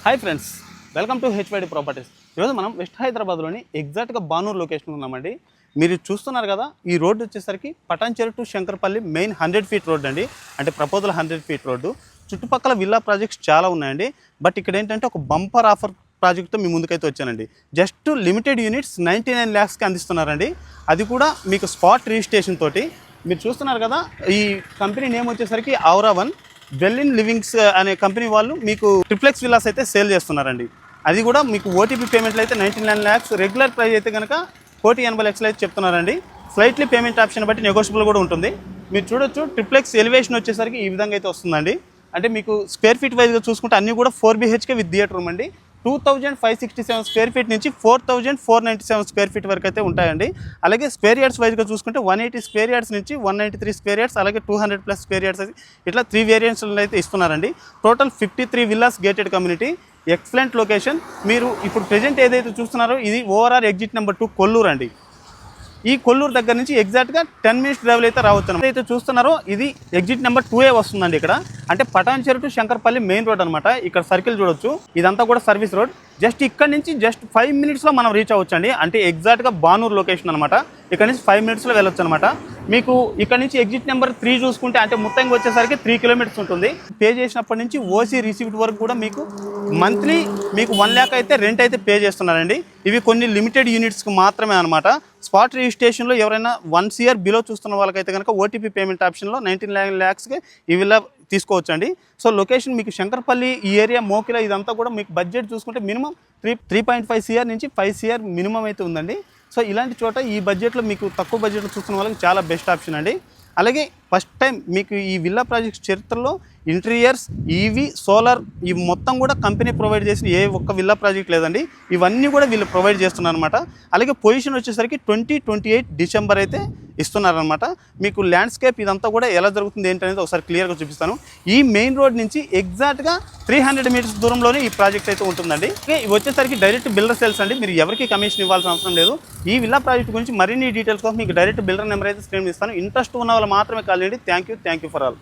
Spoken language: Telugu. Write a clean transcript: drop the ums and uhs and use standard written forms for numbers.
Hi friends, welcome to HYD properties. ఈరోజు మనం వెస్ట్ హైదరాబాద్లోని ఎగ్జాక్ట్గా బానూరు లొకేషన్ ఉన్నామండి. మీరు చూస్తున్నారు కదా, ఈ రోడ్డు వచ్చేసరికి Patancheru to Shankarpally main 100 feet road అండి. అంటే ప్రపోజల్ 100 ఫీట్ రోడ్డు. చుట్టుపక్కల విల్లా ప్రాజెక్ట్స్ చాలా ఉన్నాయండి. బట్ ఇక్కడ ఏంటంటే ఒక బంపర్ ఆఫర్ ప్రాజెక్ట్తో మీ ముందుకైతే వచ్చానండి. Just limited units 99 lakhsకి అందిస్తున్నారండి. అది కూడా మీకు స్పాట్ రిజిస్ట్రేషన్ తోటి. మీరు చూస్తున్నారు కదా, ఈ కంపెనీ నేమ్ వచ్చేసరికి ఔరా వన్ బెల్లిన్ లివింగ్స్ అనే కంపెనీ వాళ్ళు మీకు ట్రిప్లెక్స్ విల్లాస్ అయితే సేల్ చేస్తున్నారండి. అది కూడా మీకు ఓటీపీ పేమెంట్లు అయితే 99 lakhs, రెగ్యులర్ ప్రైస్ అయితే కనుక 1,80,00,000 అయితే చెప్తున్నారండి. స్లైట్లీ పేమెంట్ ఆప్షన్ బట్టి నెగోషియబుల్ కూడా ఉంటుంది. మీరు చూడొచ్చు, ట్రిప్లెక్స్ ఎలివేషన్ వచ్చేసరికి ఈ విధంగా అయితే వస్తుందండి. అంటే మీకు స్క్వేర్ ఫీట్ వైజ్గా చూసుకుంటే అన్నీ కూడా 4 BHK విత్ థియేటర్ రూమ్ అండి. 2,567 స్క్వేర్ ఫీట్ నుంచి 4,497 స్క్వేర్ ఫీట్ వరకు అయితే ఉంటాయండి. అలాగే స్క్వేర్ యార్డ్స్ వైజ్గా చూసుకుంటే 180 స్క్వేర్ యార్డ్స్ నుంచి 193 స్క్వేర్ యార్డ్స్, అలాగే 200+ స్క్వేర్ యార్డ్స్ ఇట్లా 3 వేరియంట్స్లో అయితే ఇస్తున్నారండి. Total 53 villas gated community, excellent location. మీరు ఇప్పుడు ప్రెజెంట్ ఏదైతే చూస్తున్నారో ఇది ORR ఎగ్జిట్ నెంబర్ 2 కొల్లూరు అండి. ఈ కొల్లూరు దగ్గర నుంచి ఎగ్జాక్ట్గా 10 minutes డ్రైవ్ అయితే రావచ్చు. ఏదైతే చూస్తున్నారో ఇది ఎగ్జిట్ నెంబర్ 2A వస్తుందండి. ఇక్కడ అంటే Patancheru to Shankarpally main road అనమాట. ఇక్కడ సర్కిల్ చూడొచ్చు, ఇదంతా కూడా సర్వీస్ రోడ్. జస్ట్ ఇక్కడ నుంచి జస్ట్ 5 minutesలో మనం రీచ్ అవ్వచ్చు అండి. అంటే ఎగ్జాక్ట్గా బానూరు లొకేషన్ అనమాట. ఇక్కడ నుంచి 5 minutesలో వెళ్ళొచ్చు అనమాట. మీకు ఇక్కడ నుంచి ఎగ్జిట్ నెంబర్ 3 చూసుకుంటే అంటే మొత్తంగా వచ్చేసరికి 3 kilometers ఉంటుంది. పే చేసినప్పటి నుంచి ఓసీ రిసీవ్డ్ వరకు కూడా మీకు మంత్లీ మీకు 1 lakh అయితే రెంట్ అయితే పే చేస్తున్నారండి. ఇవి కొన్ని లిమిటెడ్ యూనిట్స్కి మాత్రమే అనమాట. స్పాట్ రిజిస్ట్రేషన్లో ఎవరైనా 1 year బిలో చూస్తున్న వాళ్ళకైతే కనుక ఓటీపీ పేమెంట్ ఆప్షన్లో 99 lakhsకి ఈ విల్లా తీసుకోవచ్చు అండి. సో లొకేషన్ మీకు శంకర్పల్లి ఈ ఏరియా, మోకిల ఇదంతా కూడా మీకు బడ్జెట్ చూసుకుంటే మినిమం 3.5 CR నుంచి 5 CR మినిమం అయితే ఉందండి. సో ఇలాంటి చోట ఈ బడ్జెట్లో మీకు తక్కువ బడ్జెట్లో చూస్తున్న వాళ్ళకి చాలా బెస్ట్ ఆప్షన్ అండి. అలాగే ఫస్ట్ టైం మీకు ఈ విల్లా ప్రాజెక్ట్ చరిత్రలో ఇంటీరియర్స్, ఈవీ, సోలార్ ఇవి మొత్తం కూడా కంపెనీ ప్రొవైడ్ చేసిన ఏ ఒక్క విల్లా ప్రాజెక్ట్ లేదండి. ఇవన్నీ కూడా వీళ్ళు ప్రొవైడ్ చేస్తున్నారు అనమాట. అలాగే పొజిషన్ వచ్చేసరికి 2028 December అయితే ఇస్తున్నారనమాట. మీకు ల్యాండ్స్కేప్ ఇదంతా కూడా ఎలా జరుగుతుంది ఏంటనేది ఒకసారి క్లియర్గా చూపిస్తాను. ఈ మెయిన్ రోడ్ నుంచి ఎగ్జాక్ట్గా 300 meters దూరంలోనే ఈ ప్రాజెక్ట్ అయితే ఉంటుందండి. ఇవి వచ్చేసరికి డైరెక్ట్ బిల్డర్ సేల్స్ అండి. మీరు ఎవరికి కమిషన్ ఇవ్వాల్సిన అవసరం లేదు. ఈ విల్లా ప్రాజెక్ట్ గురించి మరిన్ని డీటెయిల్స్ కోసం మీకు డైరెక్ట్ బిల్డర్ నెంబర్ అయితే స్క్రీన్ ఇస్తాను. ఇంట్రెస్ట్ ఉన్న వాళ్ళు మాత్రమే కాల్ చేయండి. Thank you for all.